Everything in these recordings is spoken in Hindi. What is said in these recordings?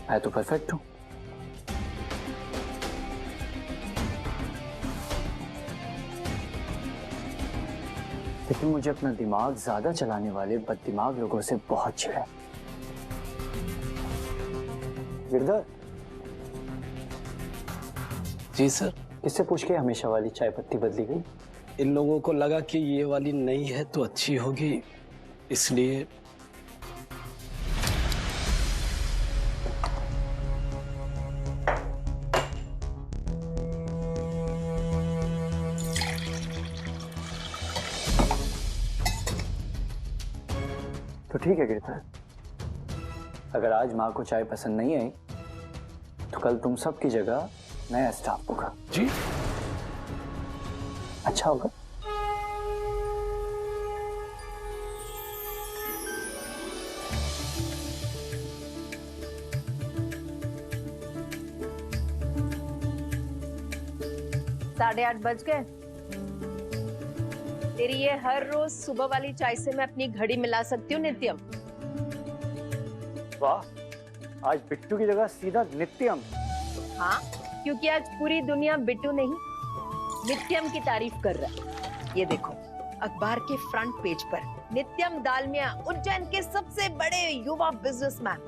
मैं तो परफेक्ट हूँ। लेकिन मुझे अपना दिमाग ज्यादा चलाने वाले बददिमाग लोगों से बहुत चिढ़ है। गिरधर। जी सर। किससे पूछ के हमेशा वाली चाय पत्ती बदली गई? इन लोगों को लगा कि ये वाली नई है तो अच्छी होगी, इसलिए। तो ठीक है गिरधर, अगर आज माँ को चाय पसंद नहीं आई तो कल तुम सबकी जगह नया स्टाफ होगा। जी। अच्छा होगा। साढ़े 8 बज गए। तेरी ये हर रोज सुबह वाली चाय से मैं अपनी घड़ी मिला सकती हूँ नित्यम। वाह, आज बिट्टू की जगह सीधा नित्यम। हाँ, क्योंकि आज पूरी दुनिया बिट्टू नहीं नित्यम की तारीफ कर रहा है। ये देखो अखबार के फ्रंट पेज पर नित्यम दालमिया उज्जैन के सबसे बड़े युवा बिजनेसमैन।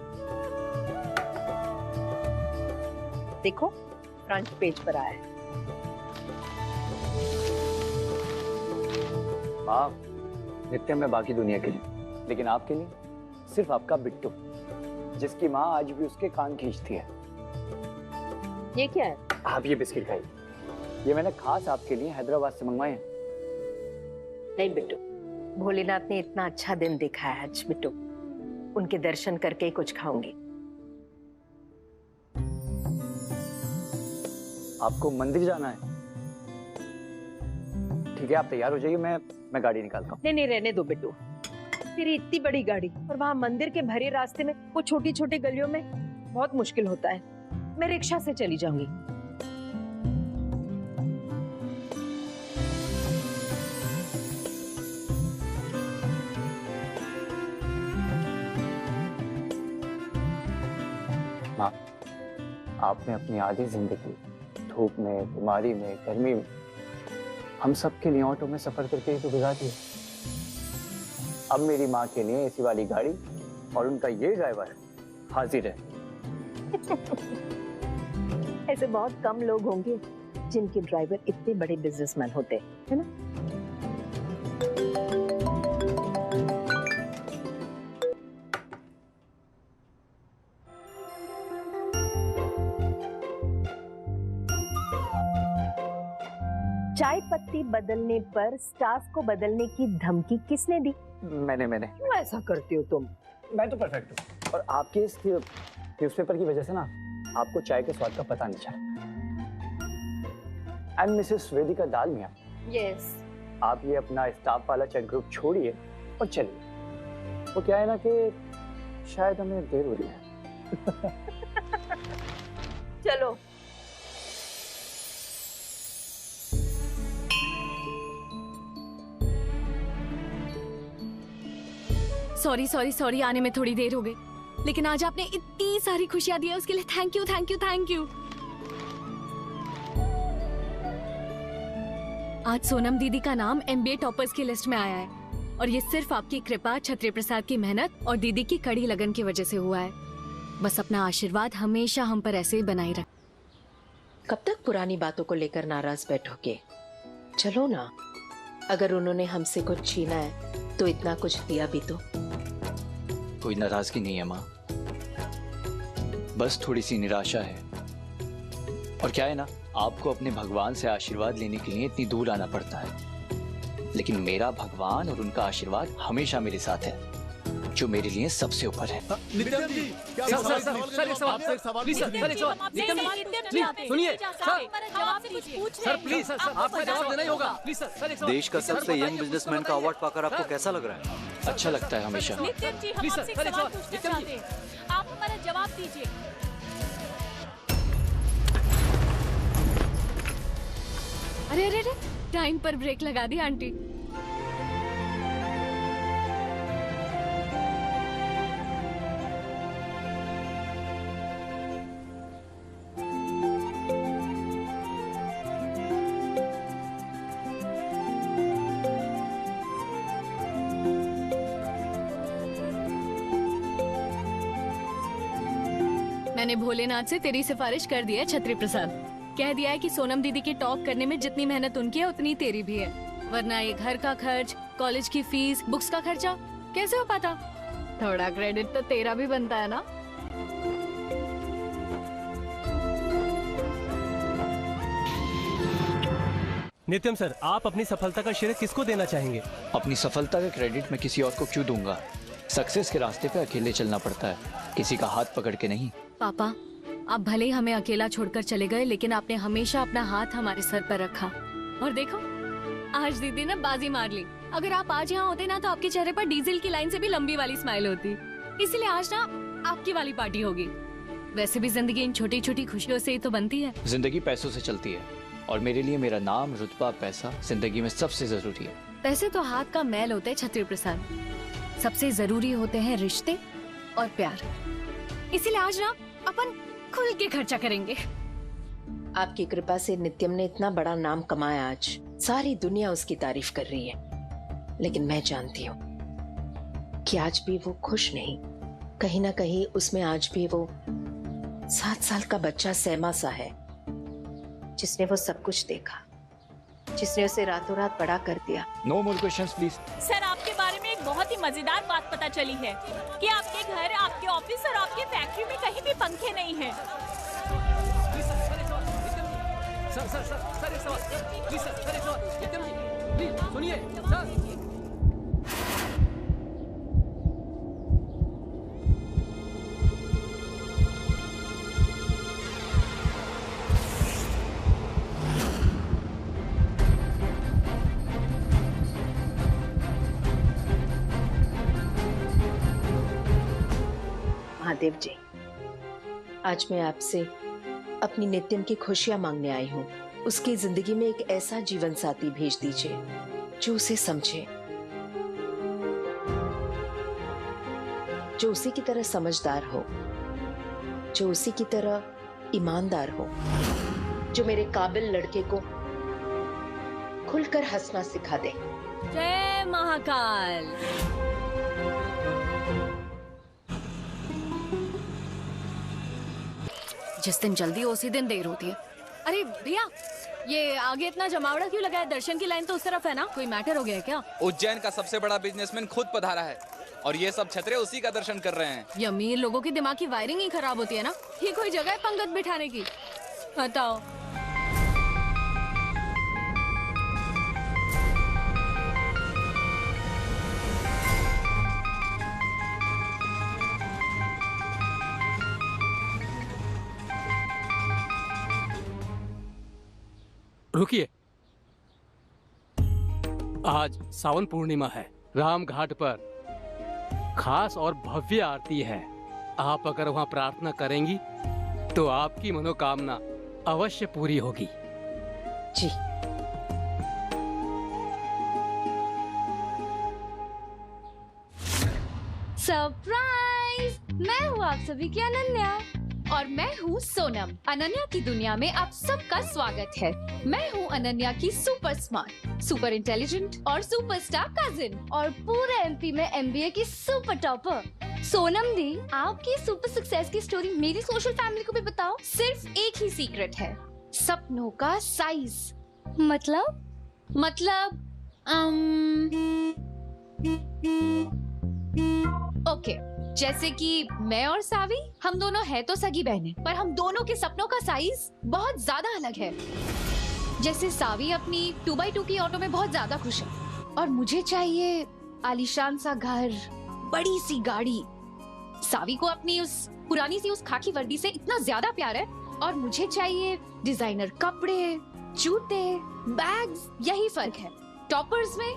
देखो फ्रंट पेज पर आया है। माँ, नित्यम है बाकी दुनिया के लिए, लेकिन आपके लिए सिर्फ आपका बिट्टू, जिसकी माँ आज भी उसके कान खींचती है। ये क्या है? आप ये बिस्किट खाइए, ये मैंने खास आपके लिए हैदराबाद से मंगवाए हैं। नहीं बिट्टू, भोलेनाथ ने इतना अच्छा दिन देखा है आज बिट्टू, उनके दर्शन करके ही कुछ खाऊंगी। आपको मंदिर जाना है? ठीक है, आप तैयार हो जाइए, मैं गाड़ी निकालता हूँ। नहीं नहीं, रहने दो बिट्टू, तेरी इतनी बड़ी गाड़ी और वहाँ मंदिर के भरे रास्ते में वो छोटी छोटी गलियों में बहुत मुश्किल होता है। मैं रिक्शा से चली जाऊंगी। माँ, आपने अपनी आधी जिंदगी धूप में, बीमारी में, गर्मी में हम सब के लिए ऑटो में सफर करके ही तो गुजार दिया। अब मेरी माँ के लिए एसी वाली गाड़ी और उनका ये ड्राइवर हाजिर है। ऐसे बहुत कम लोग होंगे जिनके ड्राइवर इतने बड़े बिजनेसमैन होते हैं, है ना? चाय पत्ती बदलने पर स्टाफ को बदलने की धमकी किसने दी? मैंने। क्यों ऐसा करती हो तुम? मैं तो परफेक्ट हूँ, और आपके इस न्यूज़पेपर की वजह से ना आपको चाय के स्वाद का पता नहीं चला। I am Mrs Vedika Dalmia. Yes. आप ये अपना स्टाफ वाला चैट ग्रुप छोड़िए और चलिए। वो क्या है ना कि शायद हमें देर हो रही है। चलो। सॉरी आने में थोड़ी देर हो गई, लेकिन आज आपने इतनी सारी खुशियां दी है उसके लिए थैंक यू। आज सोनम दीदी का नाम एमबीए टॉपर्स की लिस्ट में आया है, और ये सिर्फ आपकी कृपा, छत्री प्रसाद की मेहनत और दीदी की कड़ी लगन की वजह से हुआ है। बस अपना आशीर्वाद हमेशा हम पर ऐसे ही बनाए रखें। कब तक पुरानी बातों को लेकर नाराज बैठोगे? चलो ना, अगर उन्होंने हमसे कुछ छीना है तो इतना कुछ दिया भी तो। कोई नाराजगी नहीं है माँ, बस थोड़ी सी निराशा है। और क्या है ना, आपको अपने भगवान से आशीर्वाद लेने के लिए इतनी दूर आना पड़ता है, लेकिन मेरा भगवान और उनका आशीर्वाद हमेशा मेरे साथ है, जो मेरे लिए सबसे ऊपर है। नित्यम जी, सर एक सवाल प्लीज, नित्यम जी सुनिए सर प्लीज, सर आपका जवाब देना ही होगा प्लीज सर। एक सवाल। देश का सबसे यंग बिजनेसमैन का अवार्ड पाकर आपको कैसा लग रहा है? अच्छा लगता है हमेशा। नित्यम जी, हम आपसे एक सवाल पूछना चाहते हैं, आप हमारा जवाब दीजिए। अरे टाइम पर ब्रेक लगा दी आंटी। मैंने भोलेनाथ से तेरी सिफारिश कर दी है छत्री प्रसाद। कह दिया है कि सोनम दीदी की टॉप करने में जितनी मेहनत उनकी है उतनी तेरी भी है, वरना ये घर का खर्च, कॉलेज की फीस, बुक्स का खर्चा कैसे हो पाता। थोड़ा क्रेडिट तो तेरा भी बनता है ना। नित्यम सर, आप अपनी सफलता का श्रेय किसको देना चाहेंगे? अपनी सफलता का क्रेडिट मैं किसी और को क्यों दूंगा? सक्सेस के रास्ते पे अकेले चलना पड़ता है, किसी का हाथ पकड़ के नहीं। पापा, आप भले ही हमें अकेला छोड़कर चले गए, लेकिन आपने हमेशा अपना हाथ हमारे सर पर रखा। और देखो, आज दीदी ने बाजी मार ली। अगर आप आज यहाँ होते ना तो आपके चेहरे पर डीजल की लाइन से भी लंबी वाली स्माइल होती। इसीलिए आज ना आपकी वाली पार्टी होगी। वैसे भी जिंदगी इन छोटी छोटी खुशियों से ही तो बनती है। जिंदगी पैसों से चलती है और मेरे लिए मेरा नाम, रुतबा, पैसा जिंदगी में सबसे जरूरी है। पैसे तो हाथ का मैल होते हैं छत्री प्रसाद, सबसे जरूरी होते हैं रिश्ते और प्यार। इसीलिए आज ना अपन खुल के खर्चा करेंगे। आपकी कृपा से नित्यम ने इतना बड़ा नाम कमाया, आज सारी दुनिया उसकी तारीफ कर रही है। लेकिन मैं जानती हूँ कि आज भी वो खुश नहीं। कहीं ना कहीं उसमें आज भी वो 7 साल का बच्चा सैमा सा है, जिसने वो सब कुछ देखा, जिसने उसे रातों रात बड़ा कर दिया। No more questions please. Sir, आपके बारे में एक बहुत ही मजेदार बात पता चली है कि आपके घर, आपके ऑफिस और आपके फैक्ट्री में कहीं भी पंखे नहीं हैं। सर एक सवाल, प्लीज सर एक सवाल, नित्यम जी प्लीज सुनिए सर। महादेव जी, आज मैं आपसे अपनी नित्यम की खुशियां मांगने आई हूँ। उसकी जिंदगी में एक ऐसा जीवन साथी भेज दीजिए जो उसे समझे, जो उसी की तरह समझदार हो, जो उसी की तरह ईमानदार हो, जो मेरे काबिल लड़के को खुलकर हंसना सिखा दे। जय महाकाल। जिस दिन जल्दी हो उसी दिन देर होती है। अरे भैया, ये आगे इतना जमावड़ा क्यों लगा है? दर्शन की लाइन तो उस तरफ है ना, कोई मैटर हो गया है क्या? उज्जैन का सबसे बड़ा बिजनेसमैन खुद पधारा है और ये सब छतरे उसी का दर्शन कर रहे हैं। ये अमीर लोगों की दिमाग की वायरिंग ही खराब होती है ना। ये कोई जगह है पंगत बिठाने की? बताओ। रुकिए, आज सावन पूर्णिमा है। राम घाट पर खास और भव्य आरती है। आप अगर वहां प्रार्थना करेंगी तो आपकी मनोकामना अवश्य पूरी होगी। जी। सरप्राइज! मैं हूँ आप सभी की अनन्या और मैं हूँ सोनम। अनन्या की दुनिया में आप सबका स्वागत है। मैं हूँ अनन्या की सुपर स्मार्ट, सुपर इंटेलिजेंट और सुपरस्टार कजिन और पूरे एमपी में एमबीए की सुपर टॉपर। सोनम दी, आपकी सुपर सक्सेस की स्टोरी मेरी सोशल फैमिली को भी बताओ। सिर्फ एक ही सीक्रेट है, सपनों का साइज। मतलब ओके, जैसे कि मैं और सावी, हम दोनों हैं तो सगी बहनें, पर हम दोनों के सपनों का साइज बहुत ज्यादा अलग है। जैसे सावी अपनी 2x2 की ऑटो में बहुत ज्यादा खुश है और मुझे चाहिए आलीशान सा घर, बड़ी सी गाड़ी। सावी को अपनी उस पुरानी सी उस खाकी वर्दी से इतना ज्यादा प्यार है और मुझे चाहिए डिजाइनर कपड़े, जूते, बैग्स। यही फर्क है टॉपर्स में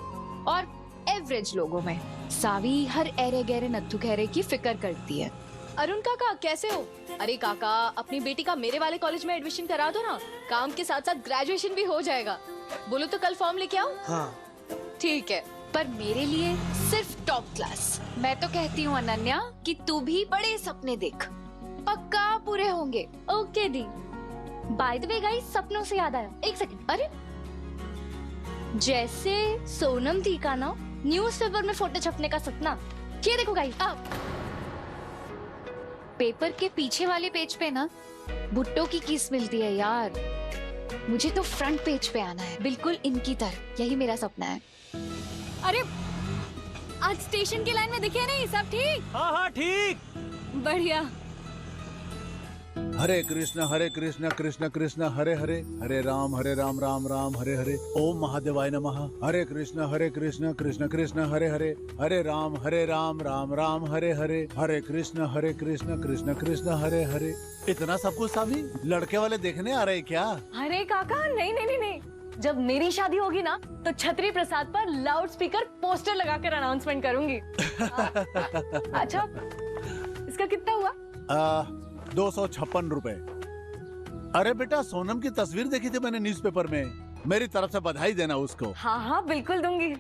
और एवरेज लोगों में। सावी हर एरे गहरे नत्थु खैरे की फिक्र करती है। अरुण काका कैसे हो? अरे काका, अपनी बेटी का मेरे वाले कॉलेज में एडमिशन करा दो ना, काम के साथ साथ ग्रेजुएशन भी हो जाएगा। बोलो तो कल फॉर्म लेके आओ। हाँ। ठीक है, पर मेरे लिए सिर्फ टॉप क्लास। मैं तो कहती हूँ अनन्या कि तू भी बड़े सपने देख, पक्का पूरे होंगे। Okay the. By the way guys, सपनों से याद आया, एक सेकंड। अरे जैसे सोनम दी का ना न्यूज़पेपर में फोटो छपने का सपना। ये देखो गाइस, आप पेपर के पीछे वाले पेज पे ना भुट्टो की किस मिलती है यार। मुझे तो फ्रंट पेज पे आना है, बिल्कुल इनकी तरह। यही मेरा सपना है। अरे आज स्टेशन की लाइन में दिखे नहीं, सब ठीक? हाँ हाँ ठीक। बढ़िया। हरे कृष्ण कृष्ण कृष्ण हरे हरे, हरे राम राम राम हरे हरे। ओम महादेवाय नमः। हरे कृष्ण कृष्ण कृष्ण हरे हरे, हरे राम राम राम हरे हरे। हरे कृष्ण कृष्ण कृष्ण हरे हरे। इतना सब कुछ सामी लड़के वाले देखने आ रहे क्या? अरे काका नहीं नहीं नहीं नहीं, जब मेरी शादी होगी ना तो छत्री प्रसाद पर लाउड स्पीकर पोस्टर लगाकर अनाउंसमेंट करूंगी। अच्छा इसका कितना हुआ? 256 रुपए। अरे बेटा सोनम की तस्वीर देखी थी मैंने न्यूज़पेपर में, मेरी तरफ से बधाई देना उसको। हाँ हाँ बिल्कुल दूंगी।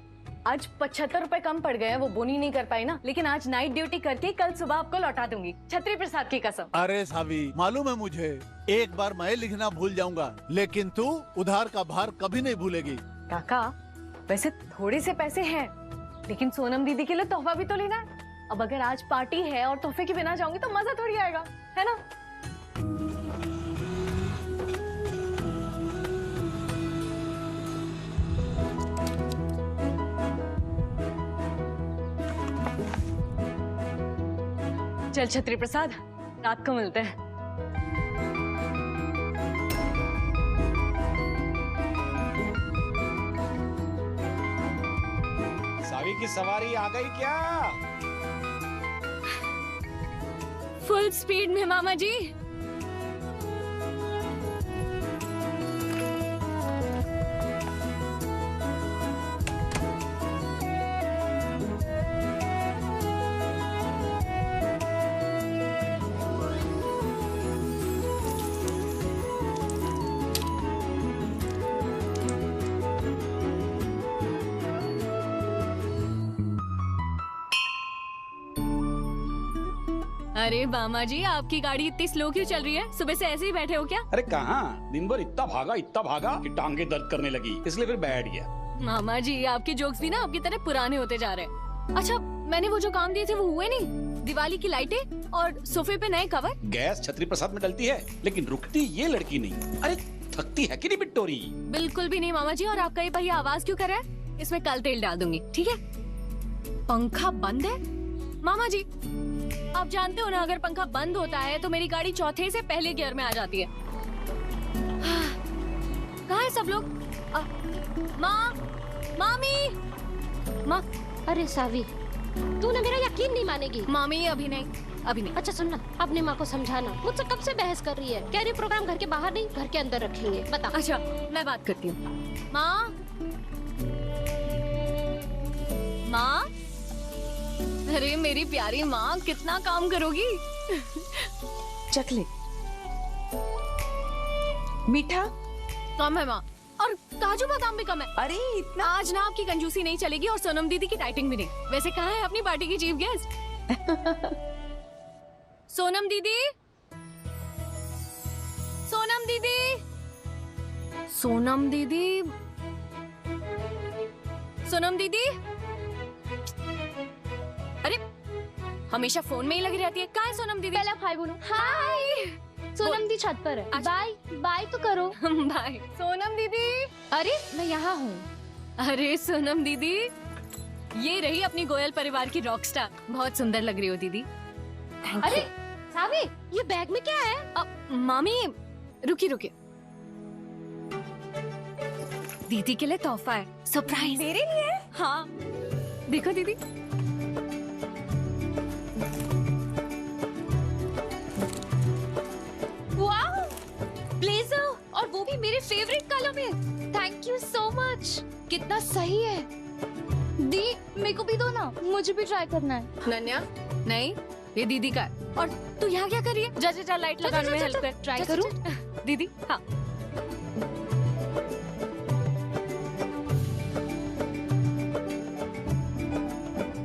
आज 75 रुपए कम पड़ गए हैं, वो बोनी नहीं कर पाई ना, लेकिन आज नाइट ड्यूटी करके कल सुबह आपको लौटा दूंगी, छत्री प्रसाद की कसम। अरे सावी मालूम है मुझे, एक बार मैं लिखना भूल जाऊंगा लेकिन तू उधार का भार कभी नहीं भूलेगी। काका वैसे थोड़े से पैसे हैं, लेकिन सोनम दीदी के लिए तोहफा भी तो लेना है। अब अगर आज पार्टी है और तोहफे के बिना जाऊंगी तो मजा थोड़ी आएगा, है ना? चल छत्री प्रसाद, रात को मिलते हैं। सावी की सवारी आ गई क्या? फुल स्पीड में मामा जी। अरे मामा जी आपकी गाड़ी इतनी स्लो क्यों चल रही है? सुबह से ऐसे ही बैठे हो क्या? अरे कहाँ, दिन भर इतना भागा कि टांगे दर्द करने लगी, इसलिए फिर बैठ गया। मामा जी आपके जोक्स भी ना आपकी तरह पुराने होते जा रहे हैं। अच्छा मैंने वो जो काम दिए थे वो हुए नहीं? दिवाली की लाइटें और सोफे पे नए कवर। गैस छत्री प्रसाद में डलती है लेकिन रुकती ये लड़की नहीं। अरे थकती है कि नहीं बिट्टोरी? बिल्कुल भी नहीं मामा जी। और आपका ये भैया आवाज क्यों कर रहा है? इसमें कल तेल डाल दूंगी, ठीक है? पंखा बंद है? मामा जी आप जानते हो ना, अगर पंखा बंद होता है तो मेरी गाड़ी चौथे से पहले गियर में आ जाती है। कहाँ है सब लोग? माँ, मामी, माँ। अरे सावी तूने मेरा यकीन नहीं मानेगी। मामी अभी नहीं, अभी नहीं। अच्छा सुनना, अपनी माँ को समझाना। मुझसे कब से बहस कर रही है, कह रही प्रोग्राम घर के बाहर नहीं घर के अंदर रखेंगे। बता। अच्छा मैं बात करती हूँ। माँ, माँ। अरे मेरी प्यारी माँ कितना काम करोगी? चकले मीठा कम है माँ, और काजू बादाम भी कम है। अरे इतना आज ना आपकी कंजूसी नहीं चलेगी और सोनम दीदी की डाइटिंग भी नहीं। वैसे कहाँ है अपनी पार्टी की चीफ गेस्ट? सोनम दीदी, सोनम दीदी, सोनम दीदी, सोनम दीदी। अरे हमेशा फोन में ही लगी रहती है। कहाँ है सोनम दीदी? पहले हाय बोलो। हाय। सोनम दी छत पर है। बाय बाय तो करो। बाय सोनम दीदी। अरे मैं यहाँ हूँ। अरे सोनम दीदी, ये रही अपनी गोयल परिवार की रॉक स्टार। बहुत सुंदर लग रही हो दीदी। अरे सावी ये बैग में क्या है? मामी रुकी रुकी, दीदी के लिए तोहफा है, सरप्राइज। मेरे लिए? हाँ देखो दीदी। वाह, ब्लेजर, और वो भी मेरे फेवरेट कलर में। Thank you so much. कितना सही है। दी मेरे को भी दो ना, मुझे भी ट्राई करना है। नन्या नहीं, ये दीदी का है। और तू यहाँ क्या कर रही है? जा जा जा लाइट लगाने में हेल्प कर। ट्राई करूँ दीदी? हाँ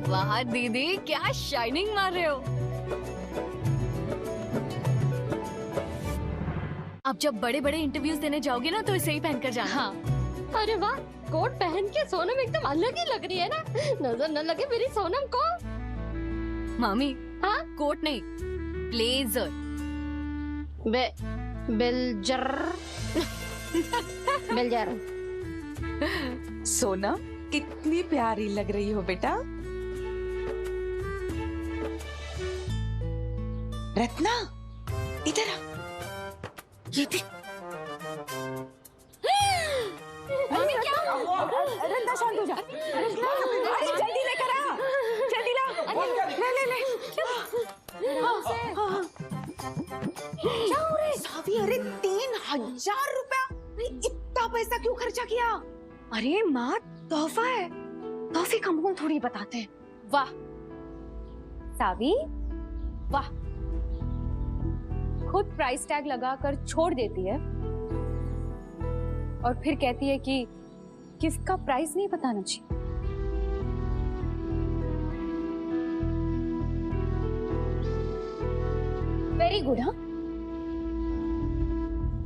वाह दीदी क्या शाइनिंग मार रहे हो। अब जब बड़े बड़े इंटरव्यूज देने जाओगे ना तो इसे ही पहनकर जाना। हाँ। अरे वाह, कोट पहन के सोनम एकदम अलग ही लग रही है ना। नजर न लगे मेरी सोनम को। मामी हाँ कोट नहीं, ब्लेजर। बिलजर बिलजर। सोनम कितनी प्यारी लग रही हो बेटा। रत्ना इधर आ, ये देख। मम्मी क्या? रत्ना शांत हो जा। अरे जल्दी लेकर आ, जल्दी ला। ले ले ले। क्या हो रहा है? सावी, अरे 3000 रुपया, इतना पैसा क्यों खर्चा किया? अरे माँ, तोहफा है, तोहफे का मोल थोड़ी बताते हैं। वाह सावी, वाह। खुद प्राइस टैग लगाकर छोड़ देती है और फिर कहती है कि गिफ्ट का प्राइस नहीं बताना चाहिए। Very good. हाँ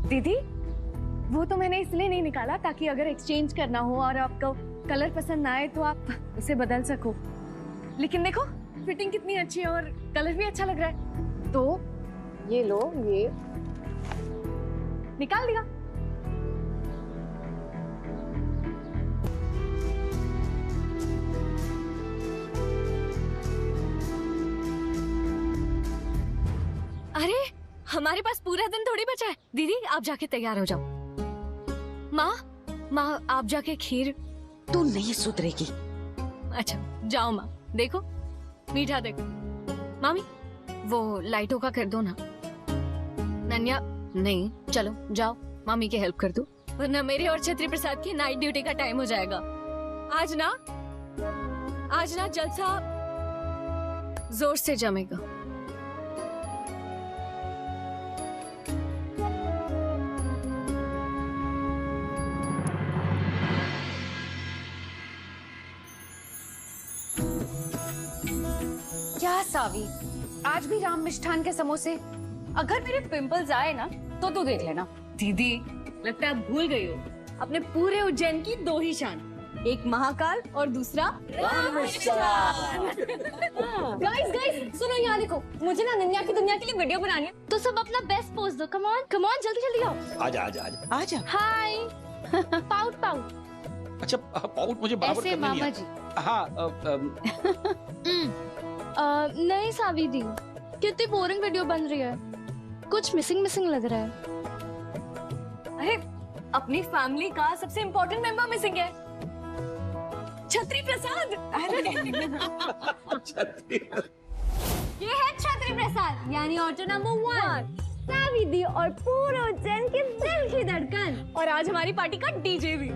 दीदी, वो तो मैंने इसलिए नहीं निकाला ताकि अगर एक्सचेंज करना हो और आपको कलर पसंद ना आए तो आप उसे बदल सको। लेकिन देखो फिटिंग कितनी अच्छी है और कलर भी अच्छा लग रहा है, तो ये लो, ये निकाल दिया। अरे हमारे पास पूरा दिन थोड़ी बचा है। दीदी आप जाके तैयार हो जाओ। माँ आप जाके खीर। तू नहीं सुधरेगी। अच्छा जाओ माँ, देखो मीठा देखो। मामी वो लाइटों का कर दो ना। नन्या नहीं, चलो जाओ मामी की हेल्प कर दो, वरना मेरे और छत्री प्रसाद की नाइट ड्यूटी का टाइम हो जाएगा। आज ना जलसा जोर से जमेगा। क्या सावी, आज भी राम मिष्ठान के समोसे? अगर मेरे पिंपल्स आए ना तो तू देख लेना। दीदी लगता है आप भूल गई हो, अपने पूरे उज्जैन की दो ही शान, एक महाकाल और दूसरा राम मिष्ठान। गाइस सुनो, यहाँ देखो, मुझे ना नन्या की दुनिया के लिए वीडियो बनानी है, तो सब अपना बेस्ट पोज दो। कम ऑन जल्दी जल्दी आओ। आजा आजा आजा आजा। हाय। पाउट। अच्छा पाउट मुझे बराबर ऐसे करना नहीं मामा आता। जी। हाँ नहीं सावी दी, कितनी बोरिंग वीडियो बन रही है, कुछ मिसिंग लग रहा है। अरे अपनी फैमिली का सबसे इम्पोर्टेंट मेंबर मिसिंग है, छत्री प्रसाद। ये है छत्री प्रसाद, यानी ऑटो नंबर 1, सावी दी और पूरे उज्जैन के दिल की धड़कन। और आज हमारी पार्टी का डीजे भी।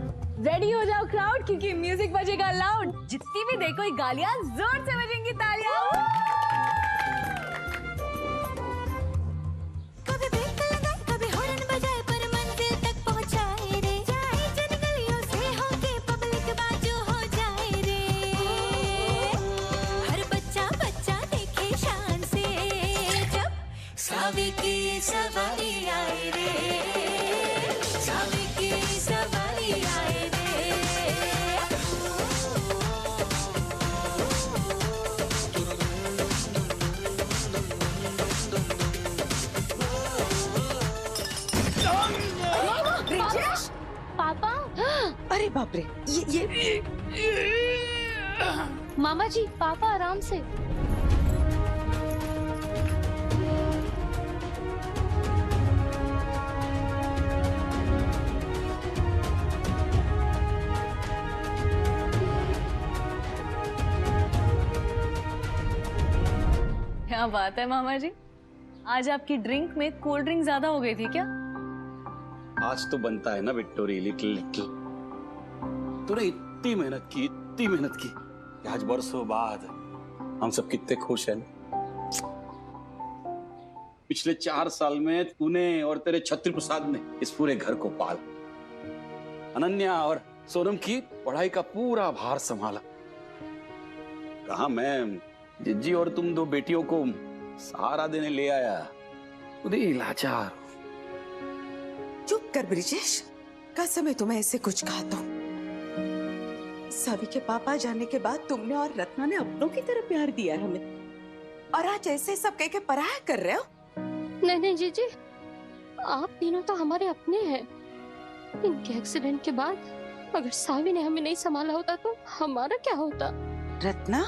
रेडी हो जाओ क्राउड, क्योंकि म्यूजिक बजेगा लाउड। जितनी भी देखो गालियां, जोर से बजेंगी तालियां। कभी ब्रेक लगाए, कभी हॉर्न बजाए, पर मंजिल तक पहुंचाए रे। जाए जन गलियों से होके पब्लिक बाजू हो जाए रे। हर बच्चा देखे शान से, जब सावी की सवारी आए रे, सावी की सवारी आए रे। पापा। अरे बाप रे, ये मामा जी, पापा आराम से। क्या बात है मामा जी, आज आपकी ड्रिंक में कोल्ड ड्रिंक ज्यादा हो गई थी क्या? आज तो बनता है ना विक्टोरी, लिटिल तूने इतनी मेहनत की कि आज बरसों बाद हम सब कितने खुश हैं। पिछले 4 साल में तूने और तेरे छत्री प्रसाद ने इस पूरे घर को पाला। अनन्या और सोनम की पढ़ाई का पूरा भार संभाला। कहा मैं जिज्जी और तुम 2 बेटियों को सहारा देने ले आया, खुद ही लाचार। चुप कर ब्रिजेश, कसम है तुम्हें ऐसे कुछ कहा तो। सावी के पापा जाने के बाद तुमने और रत्ना ने अपनों की तरह प्यार दिया हमें। और आज ऐसे सब कह के पराया कर रहे हो? नहीं नहीं जीजी, आप तीनों तो हमारे अपने हैं। इनके एक्सीडेंट के बाद अगर सावी ने हमें नहीं संभाला होता तो हमारा क्या होता? रत्ना,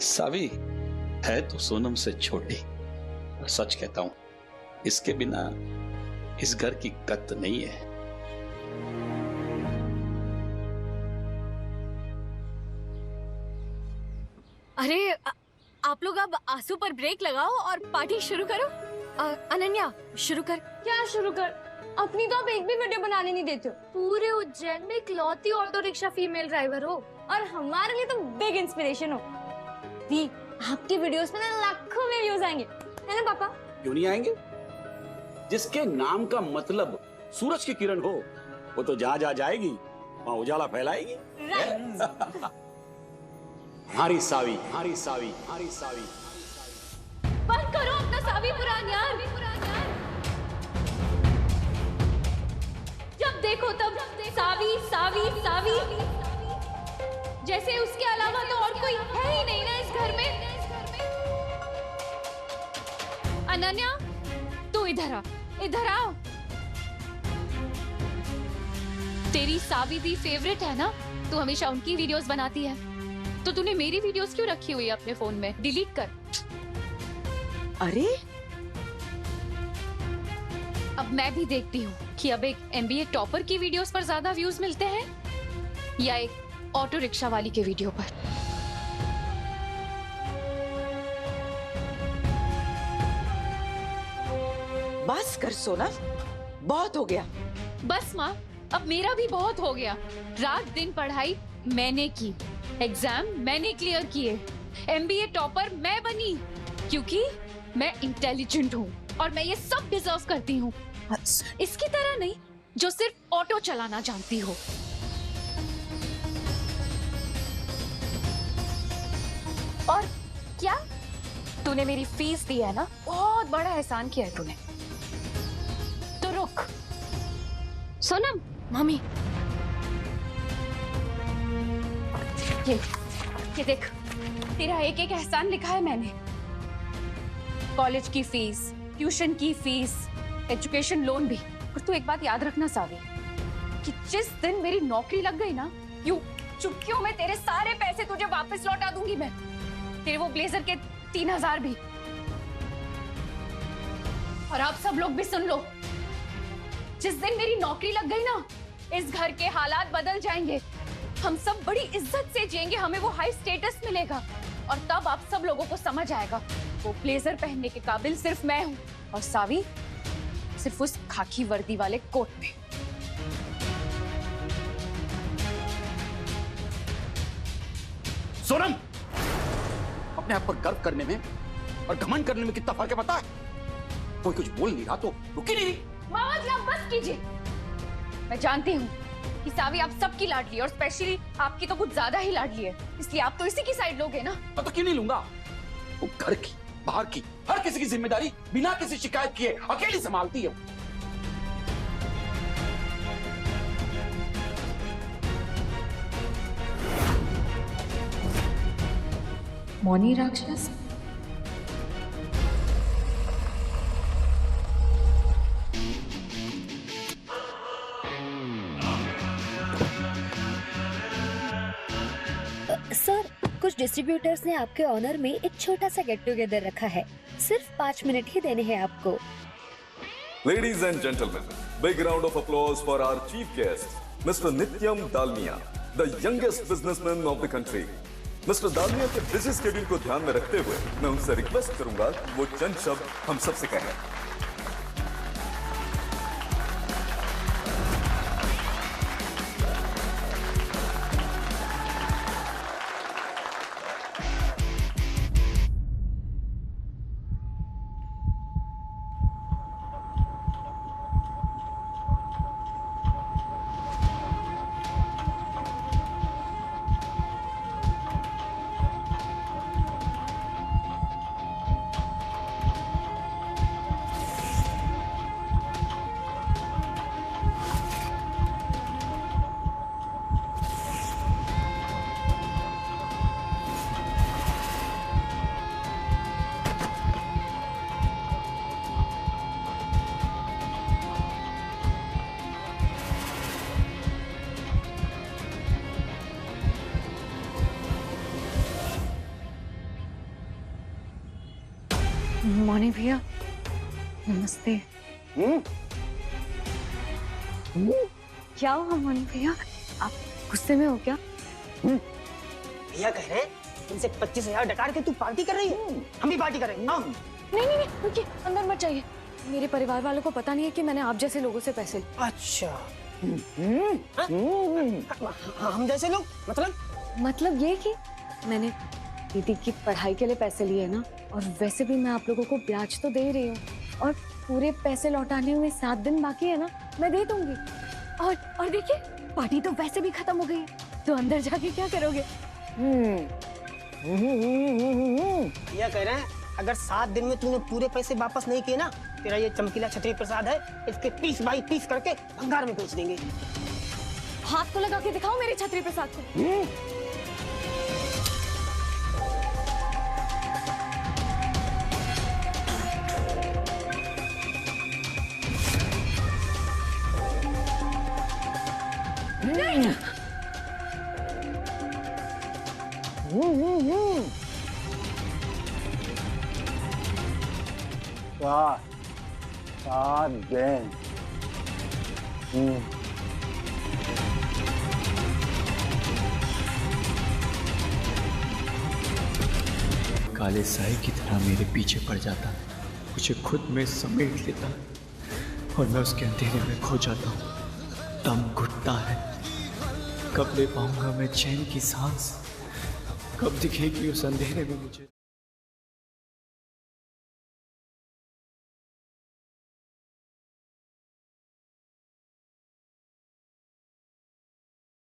सावी है तो सोनम से छोटी। सच कहता हूं, इसके बिना इस घर की गत नहीं है। अरे आप लोग अब आंसू पर ब्रेक लगाओ और पार्टी शुरू करो। अनन्या शुरू कर। क्या शुरू कर? अपनी तो आप एक भी वीडियो बनाने नहीं देते हो। पूरे उज्जैन में इकलौती ऑटो रिक्शा फीमेल ड्राइवर हो और हमारे लिए तो बिग इंस्पिरेशन हो। दी, आपकी वीडियोस में ना लाखों में व्यूज आएंगे, है ना पापा? क्यों नहीं आएंगे? जिसके नाम का मतलब सूरज की किरण हो, वो तो जहां जहां जाएगी वहां उजाला फैलाएगी। हमारी सावी, हमारी सावी, हमारी सावी। बंद करो अपना सावी पुरान यार। जब देखो तब सावी सावी सावी, जैसे उसके अलावा तो और कोई है ही नहीं ना इस घर में। अनन्या, तू इधर आ, इधर आओ। तेरी सावी दी फेवरेट है ना, तू हमेशा उनकी वीडियोस बनाती है, तो तूने मेरी वीडियोस क्यों रखी हुई है अपने फोन में? डिलीट कर। अरे अब मैं भी देखती हूँ कि अब एक एमबीए टॉपर की वीडियोस पर ज्यादा व्यूज मिलते हैं या एक ऑटो रिक्शा वाली के वीडियो पर। बस कर सोनम, बहुत हो गया। बस माँ, अब मेरा भी बहुत हो गया। रात दिन पढ़ाई मैंने की, एग्जाम मैंने क्लियर किए, एमबीए टॉपर मैं बनी क्योंकि मैं इंटेलिजेंट हूँ और मैं ये सब डिजर्व करती हूँ। इसकी तरह नहीं जो सिर्फ ऑटो चलाना जानती हो। और क्या तूने मेरी फीस दी है ना, बहुत बड़ा एहसान किया है तूने। तो रुक। सोनम, मम्मी, ये देख, तेरा एक एक एहसान लिखा है मैंने। कॉलेज की फीस, ट्यूशन की फीस, एजुकेशन लोन भी। और तू एक बात याद रखना सावी, कि जिस दिन मेरी नौकरी लग गई ना, यूं चुटकियों में तेरे सारे पैसे तुझे वापस लौटा दूंगी मैं, तेरे वो ब्लेजर के 3000 भी। और आप सब लोग भी सुन लो, जिस दिन मेरी नौकरी लग गई ना, इस घर के हालात बदल जाएंगे। हम सब बड़ी इज्जत से जिएंगे, हमें वो हाई स्टेटस मिलेगा और तब आप सब लोगों को समझ आएगा वो ब्लेजर पहनने के काबिल सिर्फ मैं हूँ और सावी सिर्फ उस खाकी वर्दी वाले कोट में। सोनम, अपने आप पर गर्व करने में और घमंड करने में कितना फर्क है पता है? कोई कुछ बोल नहीं रहा तो रुकी नहीं रही। मामा जी, आप बस कीजिए। मैं जानती हूँ कि सावी आप सबकी लाडली है और स्पेशली आपकी तो कुछ ज्यादा ही लाडली है, इसलिए आप तो इसी की साइड लोगे ना। तो क्यों नहीं लूंगा? वो घर की, बाहर की, हर किसी की जिम्मेदारी बिना किसी शिकायत किए अकेली संभालती है। मौनी राक्षस। सर, कुछ डिस्ट्रीब्यूटर्स ने आपके ऑनर में एक छोटा सा गेट टुगेदर रखा है। सिर्फ 5 मिनट ही देने हैं आपको। Ladies and gentlemen, big round of applause for our chief guest, Mr. Nityam Dalmia, the youngest businessman of the country. Mr. Dalmia के बिजी शेड्यूल को ध्यान में रखते हुए मैं उनसे रिक्वेस्ट करूंगा कि वो चंद शब्द हम सबसे कहें। मॉर्निंग भैया, नमस्ते। क्या हुआ मॉर्निंग भैया, आप गुस्से में हो क्या? भैया कह रहे हैं इनसे 25,000 डकार के तू पार्टी कर रही है, हम भी पार्टी करेंगे। नहीं नहीं नहीं, रुकिए, अंदर मत जाइए। मेरे परिवार वालों को पता नहीं है कि मैंने आप जैसे लोगों से पैसे लिए। अच्छा, हम जैसे लोग मतलब ये कि मैंने दीदी की पढ़ाई के लिए पैसे लिए ना, और वैसे भी मैं आप लोगों को ब्याज तो दे रही हूँ, और पूरे पैसे लौटाने में 7 दिन बाकी है ना, मैं दे दूंगी। और देखिए, पार्टी तो वैसे भी खत्म हो गई है, तो अंदर जाके क्या करोगे? भैया कह रहे हैं अगर 7 दिन में तूने पूरे पैसे वापस नहीं किए ना, तेरा ये चमकीला छतरी प्रसाद है, इसके 30 बाई 30 करके भंगार में बेच देंगे। हाथ तो लगा के दिखाओ मेरे छतरी प्रसाद को। सात दिन। काले साए की तरह मेरे पीछे पड़ जाता, मुझे खुद में समेट लेता, और मैं उसके अंधेरे में खो जाता हूँ। दम घुटता है, कब ले पाऊंगा मैं चैन की सांस, कब दिखेगी उस अंधेरे में मुझे।